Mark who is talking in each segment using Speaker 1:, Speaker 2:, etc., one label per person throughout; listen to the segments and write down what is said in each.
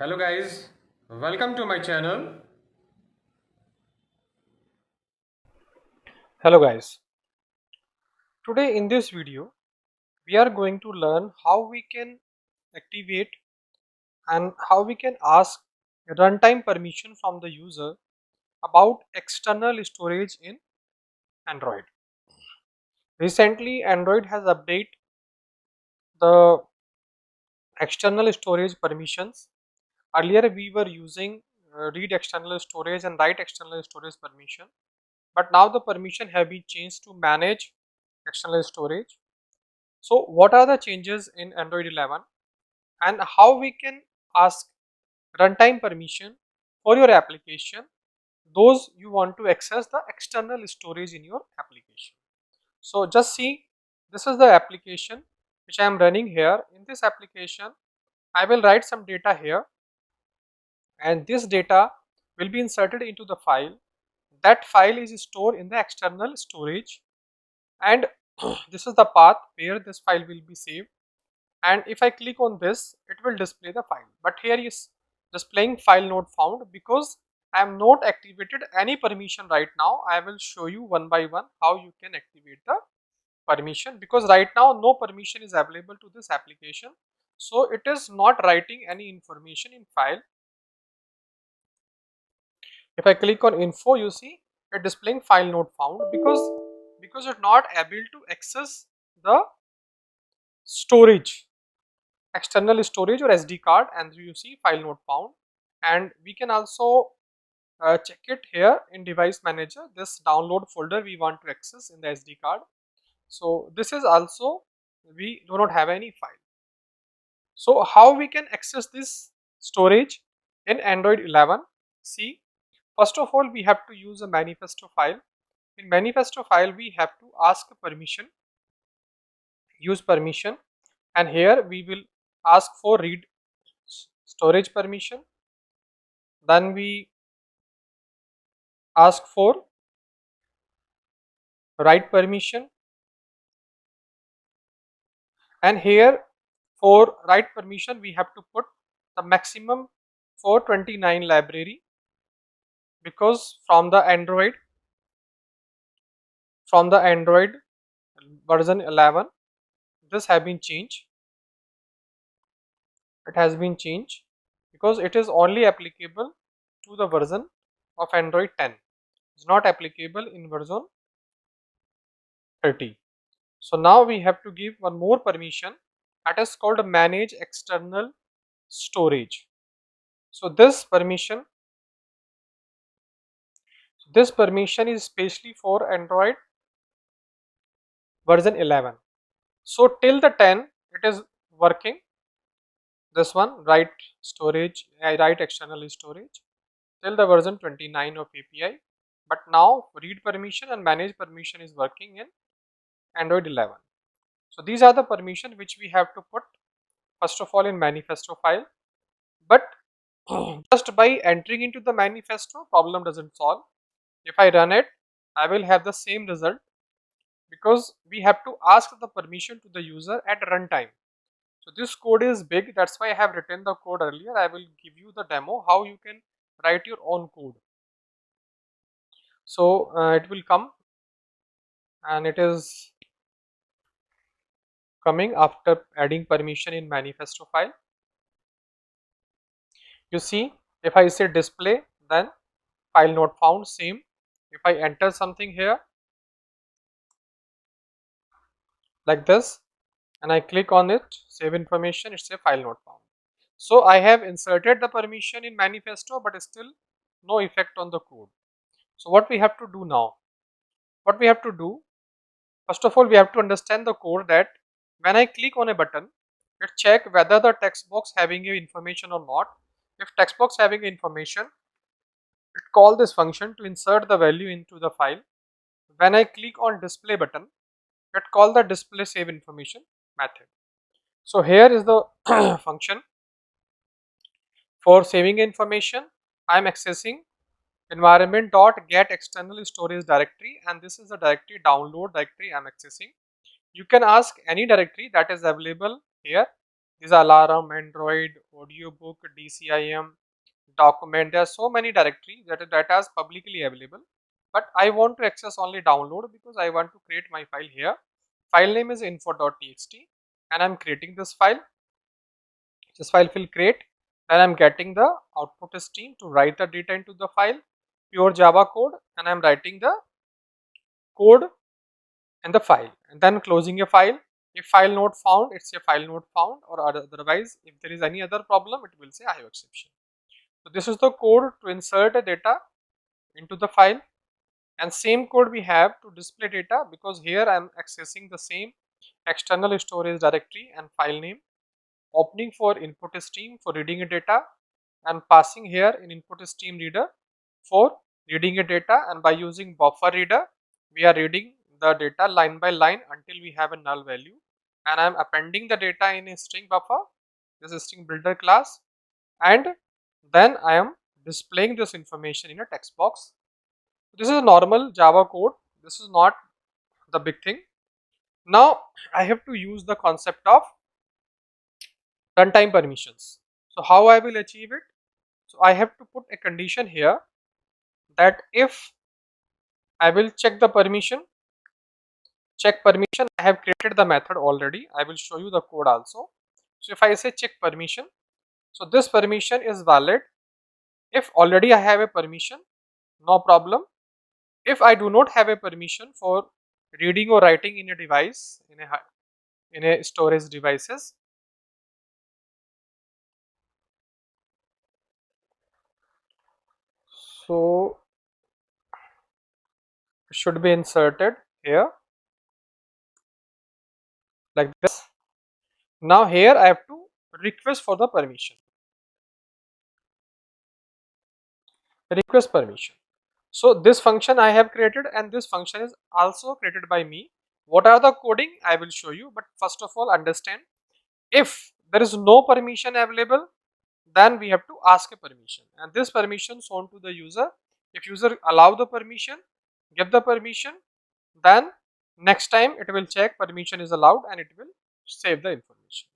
Speaker 1: Hello guys, welcome to my channel.
Speaker 2: Hello guys, today in this video we are going to learn how we can activate and how we can ask runtime permission from the user about external storage in Android. Recently Android has updated the external storage permissions. Earlier we were using read external storage and write external storage permission, but now the permission have been changed to manage external storage. So what are the changes in Android 11 and how we can ask runtime permission for your application, those you want to access the external storage in your application. So just see, this is the application which I am running here. In this application I will write some data here, and this data will be inserted into the file. That file is stored in the external storage, and this is the path where this file will be saved. And if I click on this, it will display the file, but here is displaying file not found because I am not activated any permission right now. I will show you one by one how you can activate the permission, because right now no permission is available to this application, so it is not writing any information in file. If I click on info, you see it displaying file not found because it's not able to access the storage, external storage or SD card, and you see file not found. And we can also check it here in device manager, this download folder we want to access in the SD card. So this is also, we do not have any file. So how we can access this storage in Android 11? See, first of all we have to use a manifesto file. In manifesto file we have to ask permission, use permission, and here we will ask for read storage permission. Then we ask for write permission, and here for write permission we have to put the maximum 429 library, because from the Android version 11 this have been changed. It has been changed because it is only applicable to the version of Android 10. It's not applicable in version 30. So now we have to give one more permission, that is called manage external storage. So this permission is especially for Android version 11. So till the 10 it is working, this one write storage, write external storage, till the version 29 of API. But now read permission and manage permission is working in Android 11. So these are the permission which we have to put first of all in manifesto file. But just by entering into the manifesto, problem doesn't solve. If I run it, I will have the same result, because we have to ask the permission to the user at runtime. So this code is big, that's why I have written the code earlier. I will give you the demo how you can write your own code. So it will come, and it is coming after adding permission in manifesto file. You see, if I say display, then file not found, same. If I enter something here like this and I click on it, save information, it's a file not found. So I have inserted the permission in manifesto, but still no effect on the code. So what we have to do now? What we have to do, first of all we have to understand the code, that when I click on a button, it check whether the text box having a information or not. If text box having information, it call this function to insert the value into the file. When I click on display button, it call the display save information method. So here is the function for saving information. I am accessing environment.get external storage directory, and this is the directory, download directory I am accessing. You can ask any directory that is available here. These are alarm, Android, audiobook, DCIM, document. There are so many directories that are publicly available, but I want to access only download because I want to create my file here. File name is info.txt and I'm creating this file. This file will create, and I'm getting the output stream to write the data into the file, pure Java code, and I'm writing the code and the file, and then closing a file. If file not found, it's a file not found, or otherwise if there is any other problem, it will say I have exception. So this is the code to insert a data into the file, and same code we have to display data, because here I am accessing the same external storage directory and file name, opening for input stream for reading a data, and passing here in input stream reader for reading a data, and by using buffer reader we are reading the data line by line until we have a null value, and I am appending the data in a string buffer, this is string builder class, and then I am displaying this information in a text box. This is a normal Java code, this is not the big thing. Now I have to use the concept of runtime permissions. So how I will achieve it? So I have to put a condition here that if I will check permission, I have created the method already. I will show you the code also. So if I say check permission, so this permission is valid. If already I have a permission, no problem. If I do not have a permission for reading or writing in a device, in a storage devices, so it should be inserted here like this. Now here I have to request for the permission. Request permission. So this function I have created, and this function is also created by me. What are the coding? I will show you, but first of all understand, if there is no permission available, then we have to ask a permission, and this permission shown to the user. If user allow the permission, give the permission, then next time it will check permission is allowed and it will save the information.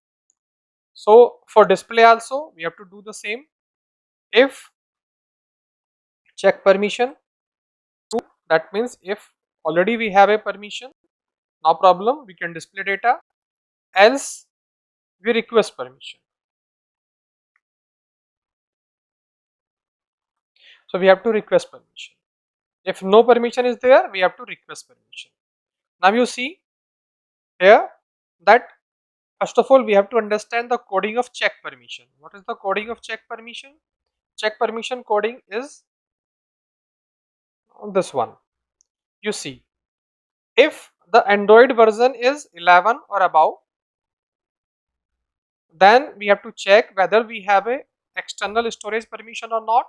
Speaker 2: So for display also we have to do the same. If check permission true, that means if already we have a permission, no problem, we can display data, else we request permission. So we have to request permission. If no permission is there, we have to request permission. Now you see here that first of all we have to understand the coding of check permission. What is the coding of check permission? Check permission coding is this one. You see, if the Android version is 11 or above, then we have to check whether we have a external storage permission or not.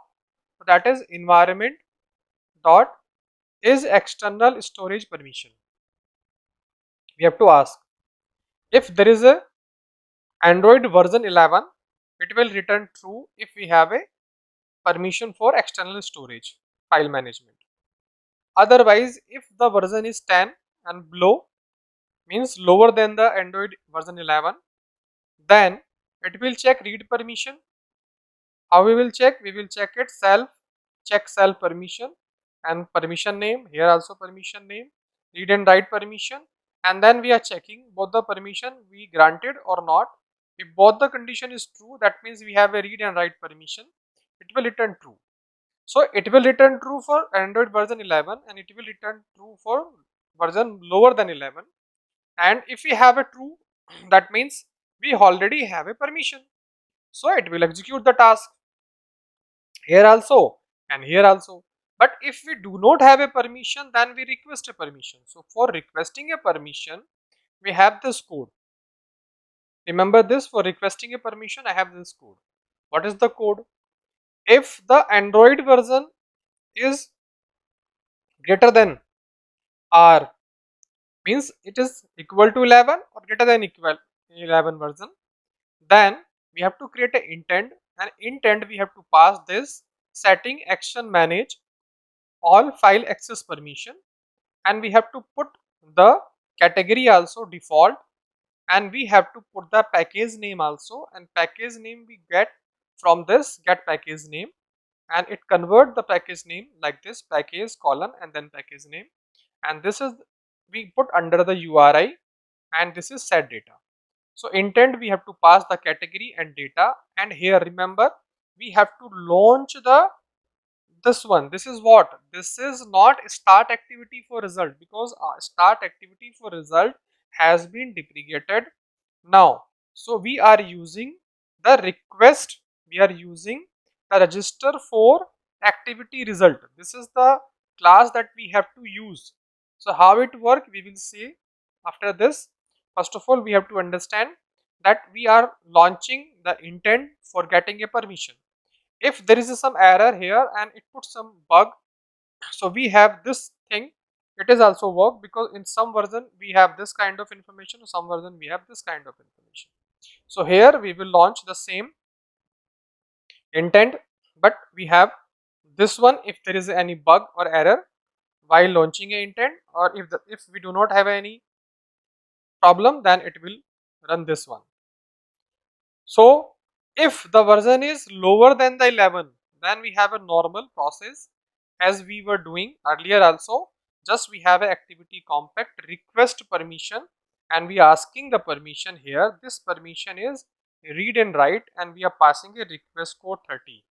Speaker 2: So that is environment dot is external storage permission. We have to ask if there is a Android version 11, it will return true if we have a permission for external storage file management. Otherwise, if the version is 10 and below, means lower than the Android version 11, then it will check read permission. How we will check? We will check it self, check self permission, and permission name, here also permission name, read and write permission, and then we are checking both the permission we granted or not. If both the condition is true, that means we have a read and write permission, it will return true. So it will return true for Android version 11 and it will return true for version lower than 11. And if we have a true, that means we already have a permission. So it will execute the task here also and here also. But if we do not have a permission, then we request a permission. So for requesting a permission, we have this code. Remember this, for requesting a permission, I have this code. What is the code? If the Android version is greater than or means it is equal to 11 or greater than equal 11 version, then we have to create an intent, and intent we have to pass this setting action manage all file access permission, and we have to put the category also default, and we have to put the package name also, and package name we get from this get package name, and it convert the package name like this, package colon and then package name, and this is we put under the URI, and this is set data. So intent we have to pass the category and data, and here remember we have to launch the this one. This is what, this is not start activity for result, because start activity for result has been deprecated now. So we are using the request, we are using the register for activity result. This is the class that we have to use. So how it work we will see after this. First of all we have to understand that we are launching the intent for getting a permission. If there is some error here and it puts some bug, so we have this thing, it is also work, because in some version we have this kind of information, some version we have this kind of information. So here we will launch the same intent, but we have this one. If there is any bug or error while launching a intent, or if we do not have any problem, then it will run this one. So if the version is lower than the 11, then we have a normal process as we were doing earlier also. Just we have an activity compact request permission, and we are asking the permission here. This permission is read and write, and we are passing a request code 30.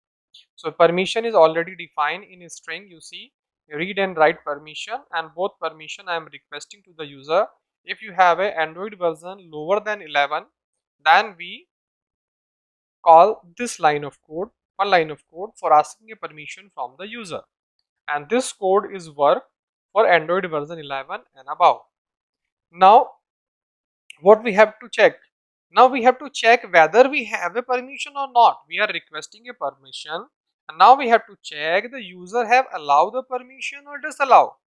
Speaker 2: So permission is already defined in a string. You see read and write permission, and both permission I am requesting to the user. If you have a Android version lower than 11, then we call this line of code, one line of code for asking a permission from the user, and this code is work for Android version 11 and above. Now what we have to check, now we have to check whether we have a permission or not. We are requesting a permission, and now we have to check the user have allowed the permission or disallow.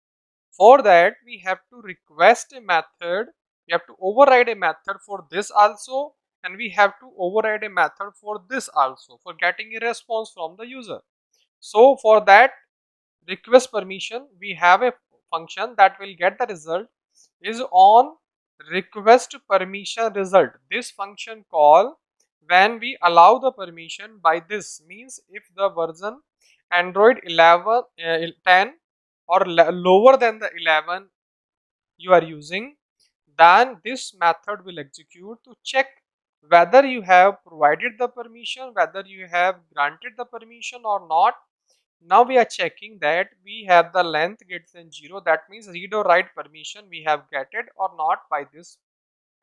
Speaker 2: For that we have to request a method, we have to override a method for this also, and we have to override a method for this also for getting a response from the user. So for that request permission we have a function that will get the result is on request permission result. This function call when we allow the permission by this means if the version Android 11 10 or lower than the 11 you are using, then this method will execute to check whether you have provided the permission, whether you have granted the permission or not. Now we are checking that we have the length greater than 0, that means read or write permission we have getted or not by this,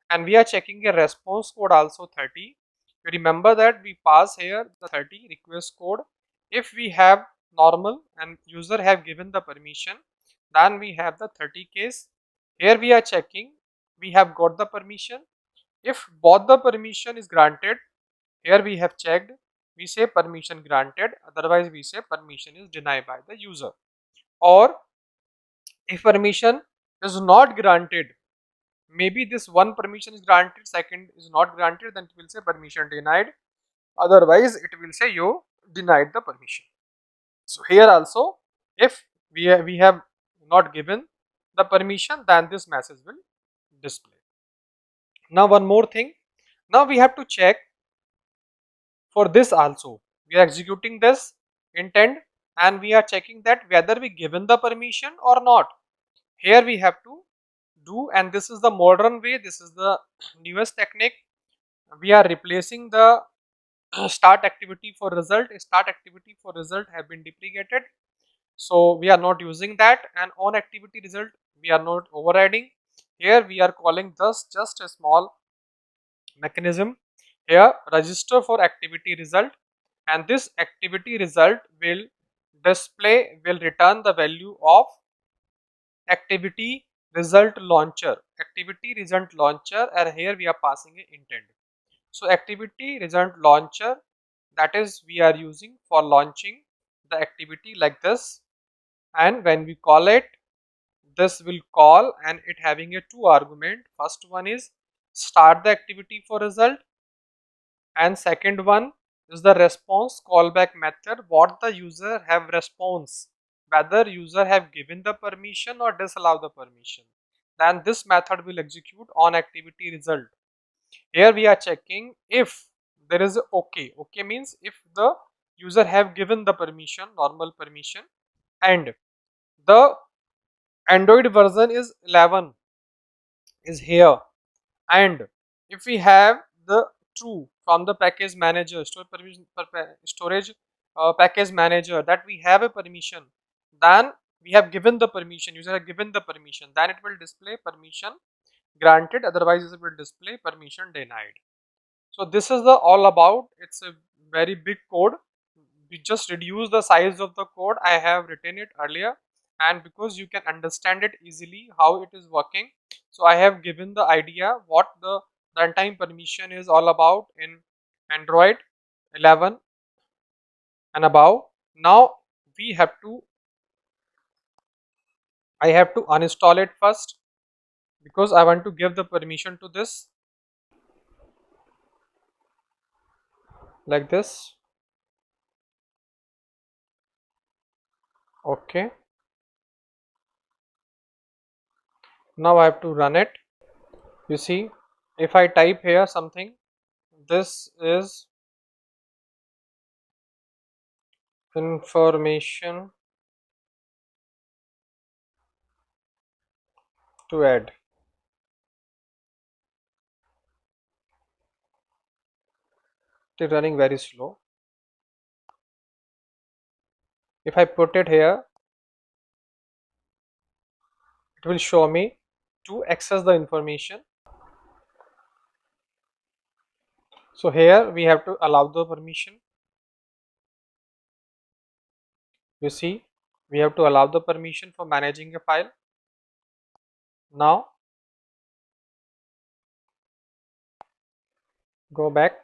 Speaker 2: and we are checking a response code also 30. You remember that we pass here the 30 request code. If we have normal and user have given the permission, then we have the 30 case. Here we are checking we have got the permission. If both the permission is granted, here we have checked, we say permission granted, otherwise we say permission is denied by the user. Or if permission is not granted, maybe this one permission is granted, second is not granted, then it will say permission denied, otherwise it will say you denied the permission. So here also if we have not given the permission, then this message will display. Now one more thing, now we have to check for this also. We are executing this intent and we are checking that whether we given the permission or not. Here we have to do, and this is the modern way, this is the newest technique. We are replacing the start activity for result. Start activity for result have been deprecated, so we are not using that, and on activity result we are not overriding. Here we are calling just a small mechanism here, register for activity result, and this activity result will return the value of activity result launcher, and here we are passing a intent. So activity result launcher, that is we are using for launching the activity like this, and when we call it, this will call, and it having a two argument. First one is start the activity for result, and second one is the response callback method, what the user have response, whether user have given the permission or disallow the permission, then this method will execute on activity result. Here we are checking if there is a okay means if the user have given the permission, normal permission, and the Android version is 11 is here, and if we have the true from the package manager, storage package manager, that we have a permission, then we have given the permission, user have given the permission, then it will display permission granted, otherwise it will display permission denied. So this is the all about. It's a very big code. We just reduce the size of the code. I have written it earlier, and because you can understand it easily how it is working, so I have given the idea what the runtime permission is all about in Android 11 and above. Now we have to I have to uninstall it first because I want to give the permission to this like this. Okay, now I have to run it. You see, if I type here something, this is information to add. It is running very slow. If I put it here, it will show me to access the information. So here we have to allow the permission. You see, we have to allow the permission for managing a file. Now go back.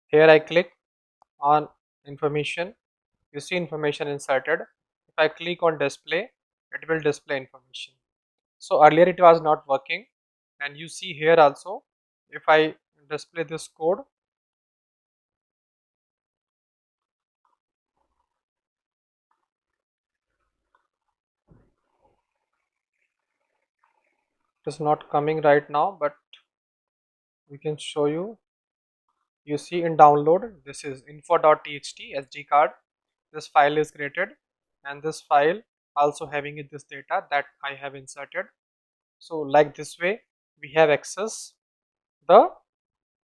Speaker 2: Here I click on information. You see information inserted. If I click on display, it will display information. So earlier it was not working, and you see here also, if I display this code, it is not coming right now, but we can show you. You see in download, this is info.txt SD card. This file is created, and this file also having this data that I have inserted. So like this way we have access the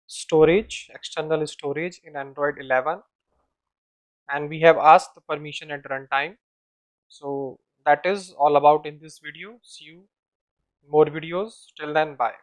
Speaker 2: storage, external storage in Android 11, and we have asked the permission at runtime. So that is all about in this video. See you more videos. Till then, bye.